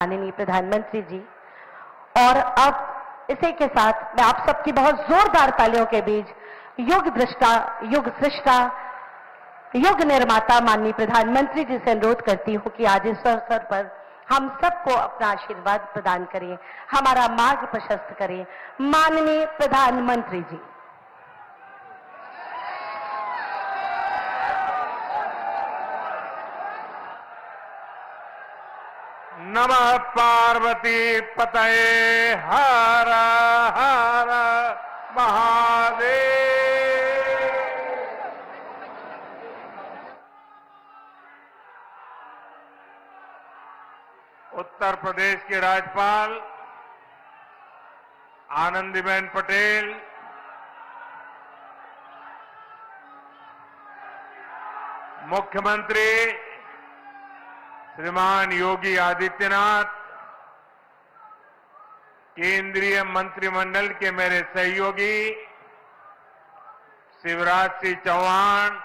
माननीय प्रधानमंत्री जी। और अब इसी के साथ मैं आप सबकी बहुत जोरदार तालियों के बीच युग दृष्टा, युग सृष्टा, युग निर्माता माननीय प्रधानमंत्री जी से अनुरोध करती हूं कि आज इस अवसर पर हम सबको अपना आशीर्वाद प्रदान करें, हमारा मार्ग प्रशस्त करें। माननीय प्रधानमंत्री जी। नमः पार्वती पतये हर हर महादेव। उत्तर प्रदेश के राज्यपाल आनंदीबेन पटेल, मुख्यमंत्री श्रीमान योगी आदित्यनाथ, केंद्रीय मंत्रिमंडल के मेरे सहयोगी शिवराज सिंह चौहान,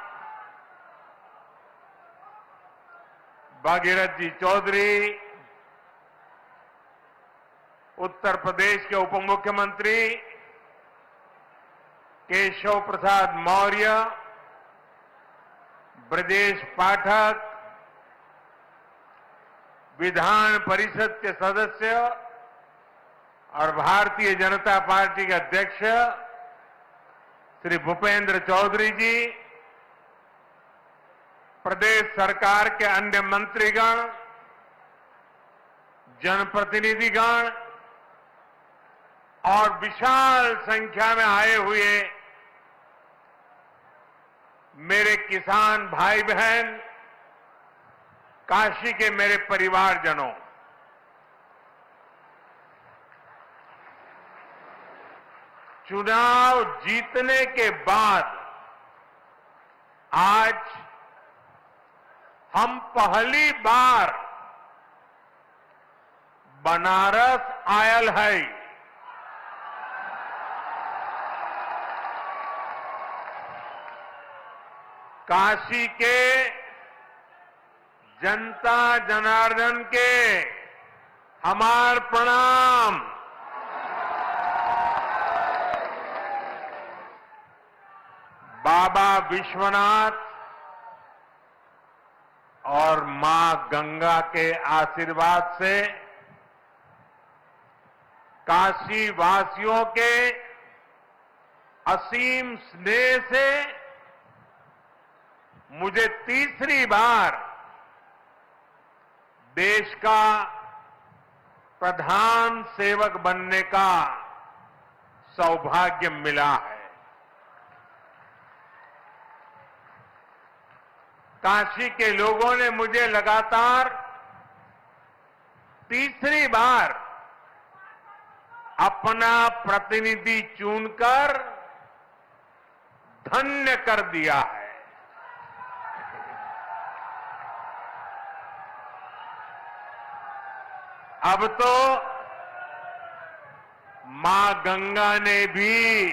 भागीरथ जी चौधरी, उत्तर प्रदेश के उप मुख्यमंत्री केशव प्रसाद मौर्य, ब्रजेश पाठक, विधान परिषद के सदस्य और भारतीय जनता पार्टी के अध्यक्ष श्री भूपेंद्र चौधरी जी, प्रदेश सरकार के अन्य मंत्रीगण, जनप्रतिनिधिगण और विशाल संख्या में आए हुए मेरे किसान भाई बहन, काशी के मेरे परिवारजनों, चुनाव जीतने के बाद आज हम पहली बार बनारस आयल है। काशी के जनता जनार्दन के हमार प्रणाम। बाबा विश्वनाथ और मां गंगा के आशीर्वाद से काशी वासियों के असीम स्नेह से मुझे तीसरी बार देश का प्रधान सेवक बनने का सौभाग्य मिला है। काशी के लोगों ने मुझे लगातार तीसरी बार अपना प्रतिनिधि चुनकर धन्य कर दिया है। अब तो मां गंगा ने भी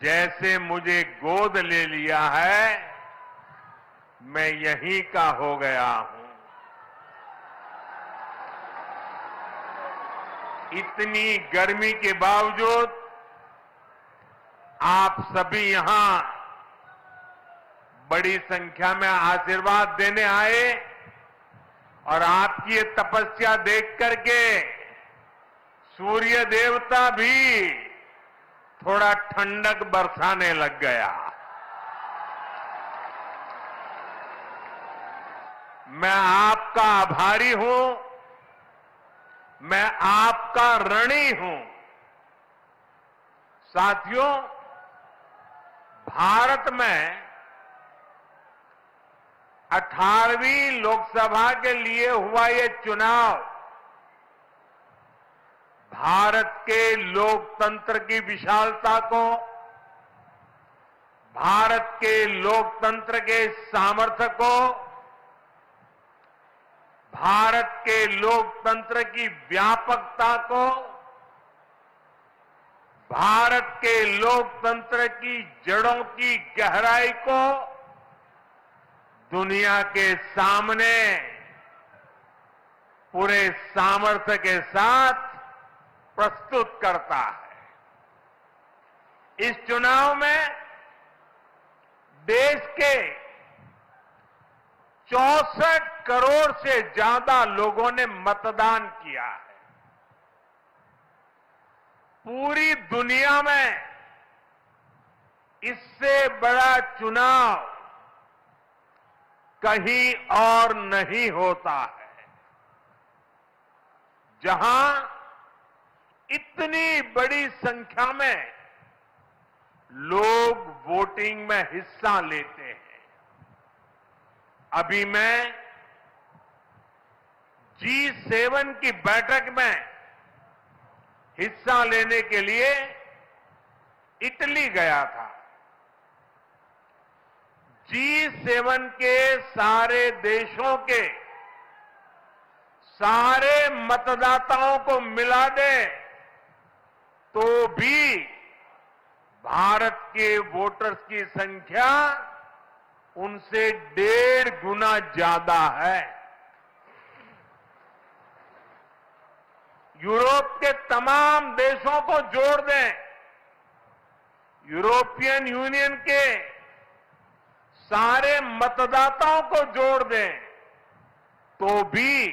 जैसे मुझे गोद ले लिया है, मैं यहीं का हो गया हूं। इतनी गर्मी के बावजूद आप सभी यहां बड़ी संख्या में आशीर्वाद देने आए और आपकी ये तपस्या देख करके सूर्य देवता भी थोड़ा ठंडक बरसाने लग गया। मैं आपका आभारी हूं, मैं आपका ऋणी हूं। साथियों, भारत में 18वीं लोकसभा के लिए हुआ ये चुनाव भारत के लोकतंत्र की विशालता को, भारत के लोकतंत्र के सामर्थ्य को, भारत के लोकतंत्र की व्यापकता को, भारत के लोकतंत्र की जड़ों की गहराई को दुनिया के सामने पूरे सामर्थ्य के साथ प्रस्तुत करता है। इस चुनाव में देश के 64 करोड़ से ज्यादा लोगों ने मतदान किया है। पूरी दुनिया में इससे बड़ा चुनाव कहीं और नहीं होता है, जहां इतनी बड़ी संख्या में लोग वोटिंग में हिस्सा लेते हैं। अभी मैं G7 की बैठक में हिस्सा लेने के लिए इटली गया था। G7 के सारे देशों के सारे मतदाताओं को मिला दे तो भी भारत के वोटर्स की संख्या उनसे 1.5 गुना ज्यादा है। यूरोप के तमाम देशों को जोड़ दें, यूरोपियन यूनियन के सारे मतदाताओं को जोड़ दें, तो भी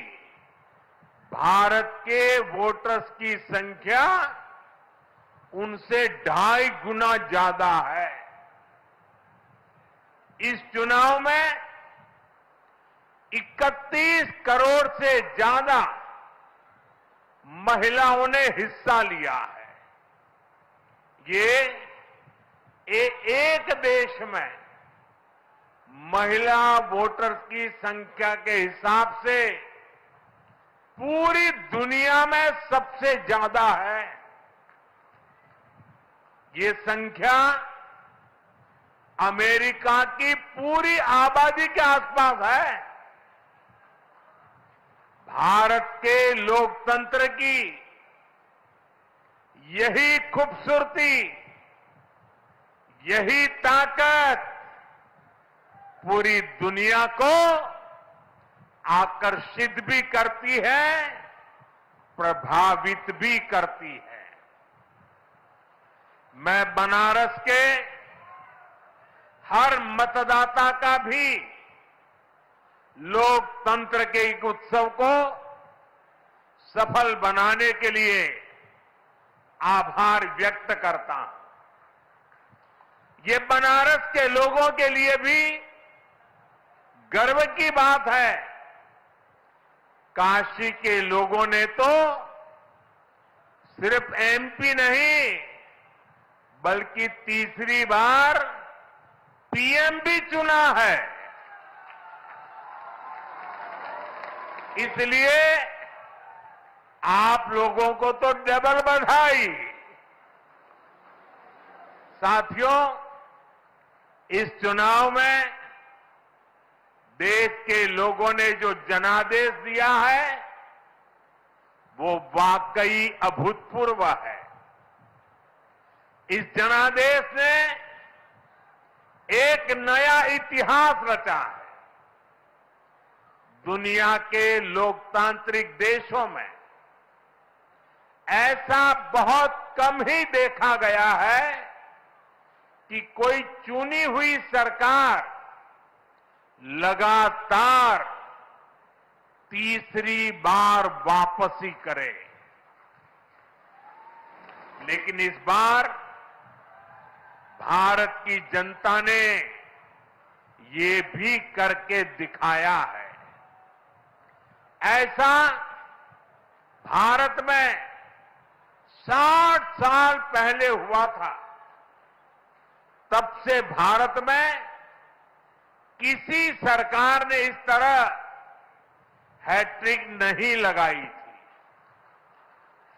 भारत के वोटर्स की संख्या उनसे 2.5 गुना ज्यादा है। इस चुनाव में 31 करोड़ से ज्यादा महिलाओं ने हिस्सा लिया है। ये एक देश में महिला वोटर्स की संख्या के हिसाब से पूरी दुनिया में सबसे ज्यादा है। ये संख्या अमेरिका की पूरी आबादी के आसपास है। भारत के लोकतंत्र की यही खूबसूरती, यही ताकत पूरी दुनिया को आकर्षित भी करती है, प्रभावित भी करती है। मैं बनारस के हर मतदाता का भी लोकतंत्र के एक उत्सव को सफल बनाने के लिए आभार व्यक्त करता हूं। ये बनारस के लोगों के लिए भी गर्व की बात है। काशी के लोगों ने तो सिर्फ एमपी नहीं बल्कि तीसरी बार पीएम भी चुना है। इसलिए आप लोगों को तो डबल बधाई। साथियों, इस चुनाव में देश के लोगों ने जो जनादेश दिया है वो वाकई अभूतपूर्व है। इस जनादेश ने एक नया इतिहास रचा है। दुनिया के लोकतांत्रिक देशों में ऐसा बहुत कम ही देखा गया है कि कोई चुनी हुई सरकार लगातार तीसरी बार वापसी करे। लेकिन इस बार भारत की जनता ने ये भी करके दिखाया है। ऐसा भारत में 60 साल पहले हुआ था। तब से भारत में किसी सरकार ने इस तरह हैट्रिक नहीं लगाई थी।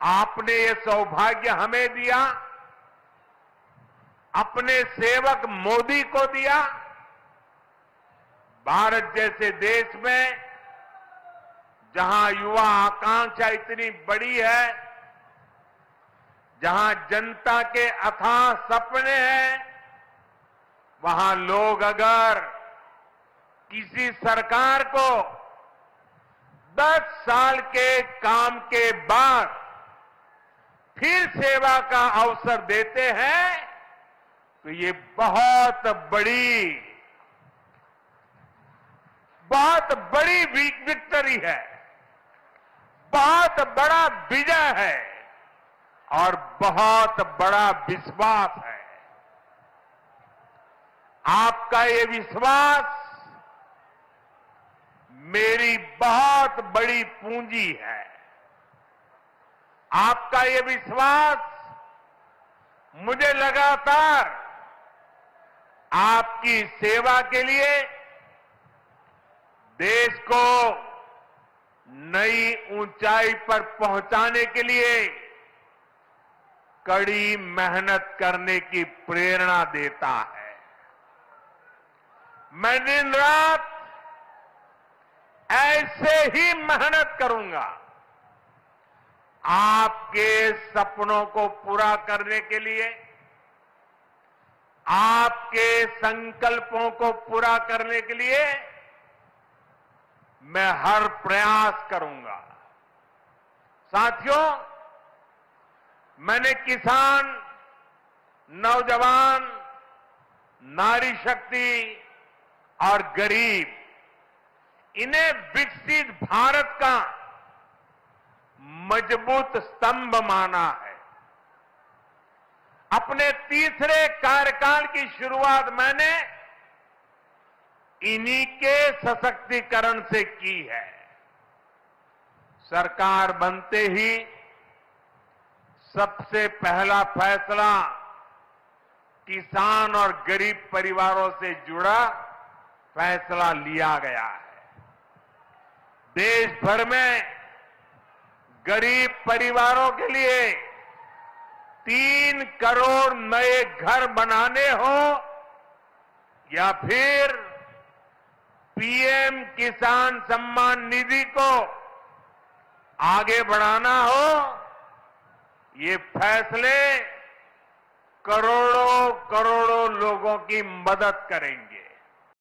आपने ये सौभाग्य हमें दिया, अपने सेवक मोदी को दिया। भारत जैसे देश में जहां युवा आकांक्षा इतनी बड़ी है, जहां जनता के अथाह सपने हैं, वहां लोग अगर किसी सरकार को 10 साल के काम के बाद फिर सेवा का अवसर देते हैं तो ये बहुत बड़ी विक्ट्री है, बहुत बड़ा विजय है और बहुत बड़ा विश्वास है। आपका ये विश्वास मेरी बहुत बड़ी पूंजी है। आपका ये विश्वास मुझे लगातार आपकी सेवा के लिए, देश को नई ऊंचाई पर पहुंचाने के लिए कड़ी मेहनत करने की प्रेरणा देता है। मैं दिन रात ऐसे ही मेहनत करूंगा आपके सपनों को पूरा करने के लिए, आपके संकल्पों को पूरा करने के लिए मैं हर प्रयास करूंगा। साथियों, मैंने किसान, नौजवान, नारी शक्ति और गरीब, इन्हें विकसित भारत का मजबूत स्तंभ माना है। अपने तीसरे कार्यकाल की शुरुआत मैंने इन्हीं के सशक्तिकरण से की है। सरकार बनते ही सबसे पहला फैसला किसान और गरीब परिवारों से जुड़ा फैसला लिया गया है। देश भर में गरीब परिवारों के लिए 3 करोड़ नए घर बनाने हो या फिर पीएम किसान सम्मान निधि को आगे बढ़ाना हो, ये फैसले करोड़ों करोड़ों लोगों की मदद करेंगे।